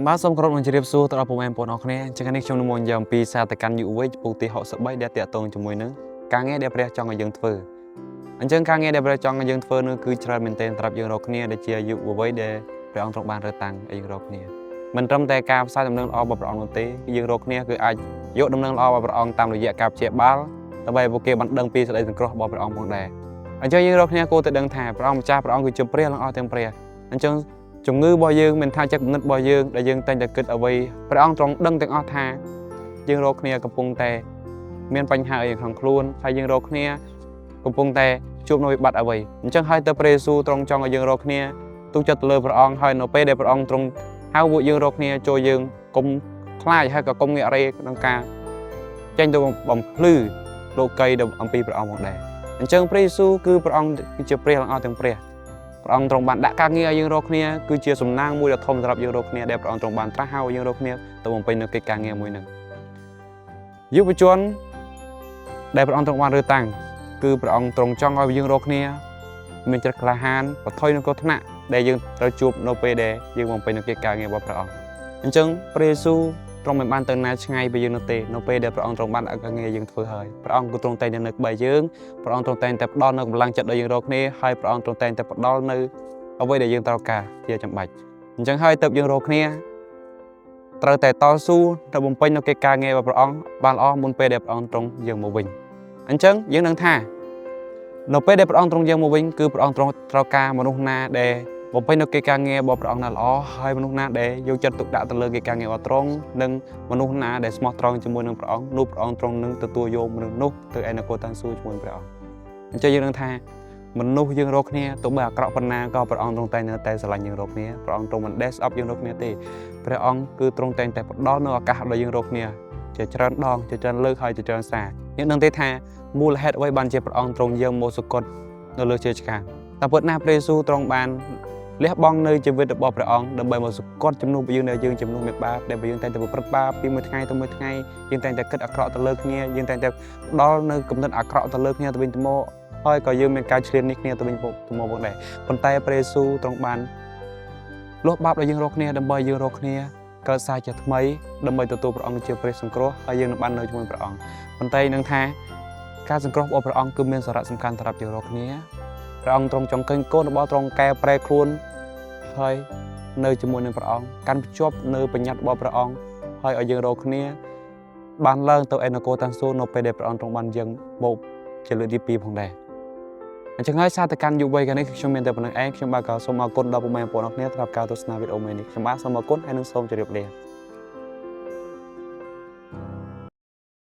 បាទសូមគោរពនឹងជម្រាបសួរទៅដល់ពុកម៉ែបងប្អូនអរគ្នាអញ្ចឹងនេះខ្ញុំនឹងមកនិយាយអំពីសារតកម្មយុវវ័យពុកទី63ដែលតាក់ទងជាមួយនឹងការងារដែលព្រះចង់ឲ្យយើងធ្វើអញ្ចឹងការងារដែលព្រះចង់ឲ្យយើងធ្វើនោះគឺច្រើនមែនទែនសម្រាប់យើងរាល់គ្នាដែលជាយុវវ័យដែលព្រះអង្គទ្រង់បានរើសតាំងឲ្យយើងរាល់គ្នាមិនត្រឹមតែការផ្សាយដំណឹងល្អរបស់ព្រះអង្គនោះទេយើងរាល់គ្នាគឺអាចយកដំណឹងល្អរបស់ព្រះអង្គតាមរយៈការព្យាបាលដើម្បីឲ្យពួកគេបានដឹងពីសេចក្តីសង្គ្រោះរបស់ព្រះអង្គផងដែរអញ្ចឹងយើងរាល់គ្នាគួរតែដឹងថាព្រះអង្គម្ចាស់ព្រះអង្គគឺជាព្រះទាំងអស់ទាំងព្រះអញ្ចឹងជំងឺរបស់យើងមិនថាចិត្តគំនិតរបស់យើងដែលយើងតែងតែគិតអ្វីព្រះអង្គទ្រង់ដឹងទាំងអស់ថាយើងរាល់គ្នាកំពុងតែមានបញ្ហាអីក្នុងខ្លួនហើយយើងរាល់គ្នាកំពុងតែជួបនៅវិបត្តិអ្វីអញ្ចឹងហើយទៅព្រះយេស៊ូវទ្រង់ចង់ឲ្យយើងរាល់គ្នាទុកចិត្តទៅលើព្រះអង្គហើយនៅពេលដែលព្រះអង្គទ្រង់ហៅពួកយើងរាល់គ្នាចូលយើងកុំខ្លាចហើយក៏កុំងាករេក្នុងការចេញទៅបំភ្លឺលោកីអំពីព្រះអង្គផងដែរអញ្ចឹងព្រះយេស៊ូវគឺព្រះអង្គគឺជាព្រះទាំងអស់ទាំងព្រះអង្គទ្រង់បានដាក់ការងារឲ្យយើងរាល់គ្នាគឺជាសំណាងមួយដ៏ធំសម្រាប់យើងរាល់គ្នាដែលព្រះអង្គទ្រង់បានត្រាស់ហៅយើងរាល់គ្នាទៅបំពេញនូវកិច្ចការងារមួយហ្នឹងយុវជនដែលព្រះអង្គទ្រង់បានរើសតាំងគឺព្រះអង្គទ្រង់ចង់ឲ្យយើងរាល់គ្នាមានចិត្តក្លាហានប្រថុយនឹងគ្រោះថ្នាក់ដែលយើងត្រូវជួបនៅពេលដែលយើងបំពេញនូវកិច្ចការងាររបស់ព្រះអង្គអញ្ចឹងព្រះយេស៊ូវទ្រង់មិនបានទៅណាឆ្ងាយពីយើងនោះទេនៅពេលដែលព្រះអង្គទ្រង់បានឲ្យការងារយើងធ្វើហើយព្រះអង្គគឺទ្រង់តែងតែនៅក្បែរយើងព្រះអង្គទ្រង់តែងតែផ្ដល់នូវកម្លាំងចិត្តដល់យើងរាល់គ្នាហើយព្រះអង្គទ្រង់តែងតែផ្ដល់នូវអ្វីដែលយើងត្រូវការជាចាំបាច់អញ្ចឹងហើយទើបយើងរាល់គ្នាត្រូវតែតស៊ូទៅបំពេញនូវកិច្ចការងាររបស់ព្រះអង្គបានល្អមុនពេលដែលព្រះអង្គទ្រង់យើងមកវិញអញ្ចឹងយើងនឹងថានៅពេលដែលព្រះអង្គទ្រង់យើងមកវិញគឺព្រះអង្គទ្រង់ត្រូវការមនុស្សណាដែលបំពេញនូវកិច្ចការងាររបស់ព្រះអង្គណាល្អហើយមនុស្សណាដែលយកចិត្តទុកដាក់ទៅលើកិច្ចការងាររបស់ទ្រង់និងមនុស្សណាដែលស្មោះត្រង់ជាមួយនឹងព្រះអង្គនោះព្រះអង្គទ្រង់នឹងទទួលយកមនុស្សនោះទៅឯនគរតាំងសួគ៌ជាមួយព្រះអង្គអញ្ចឹងយើងនឹងថាមនុស្សយើងរាល់គ្នាទោះបីអាក្រក់ប៉ុណ្ណាក៏ព្រះអង្គទ្រង់តែងតែស្រឡាញ់យើងរាល់គ្នាព្រះអង្គទ្រង់មិនដេះស្អប់យើងរាល់គ្នាទេព្រះអង្គគឺទ្រង់តែងតែផ្ដល់នូវឱកាសដល់យើងរាល់គ្នាជាច្រើនដងជាច្រើនលើកហើយជាច្រើនសារយើងដឹងទេថាមូលហេតុអ្វីបានជាព្រះអង្គទ្រង់យើងមកសុគតនៅលើជាឆ្កាងតែពិតណាស់ព្រះយេស៊ូវទ្រង់បានលះបង់នៅជីវិតរបស់ព្រះអង្គដើម្បីមកសុគតជំនួសយើងដែលយើងជំនួសមេបាបដែលយើងតែងតែប្រព្រឹត្តបាបពីមួយថ្ងៃទៅមួយថ្ងៃយើងតែងតែគិតអាក្រក់ទៅលើគ្នាយើងតែងតែផ្ដល់នៅគំនិតអាក្រក់ទៅលើគ្នាទៅវិញទៅមកហើយក៏យើងមានការឈ្លាននេះគ្នាទៅវិញទៅមកផងដែរប៉ុន្តែព្រះយេស៊ូវទ្រង់បានលុបបាបដល់យើងរាល់គ្នាដើម្បីយើងរាល់គ្នាកើតសារជាថ្មីដើម្បីទទួលព្រះអង្គជាព្រះសង្គ្រោះហើយយើងនឹងបាននៅជាមួយព្រះអង្គប៉ុន្តែនឹងថាការសង្គ្រោះរបស់ព្រះអង្គគឺមានសារៈសំខាន់សម្រាប់យើងរាល់គ្នាព្រះអង្គទ្រង់ចង់ឃើញកូនរបស់ទ្រង់កែប្រែខ្លួនហើយនៅជាមួយនឹងព្រះអង្គកាន់ភ្ជាប់នៅបញ្ញត្តិរបស់ព្រះអង្គហើយឲ្យយើងរាល់គ្នាបានឡើងទៅឯនគរតាំងសួគ៌នៅពេលដែលព្រះអង្គទ្រង់បានយើងមកជាលើកទី2ផងដែរអញ្ចឹងហើយសារតកម្មយុវវ័យកាលនេះខ្ញុំមានតែប៉ុណ្្នឹងឯងខ្ញុំបាទក៏សូមអរគុណដល់ពុកម៉ែបងប្អូនអរគ្នាសម្រាប់ការទស្សនាវីដេអូមួយនេះខ្ញុំបាទសូមអរគុណហើយនឹងសូមជម្រាបលា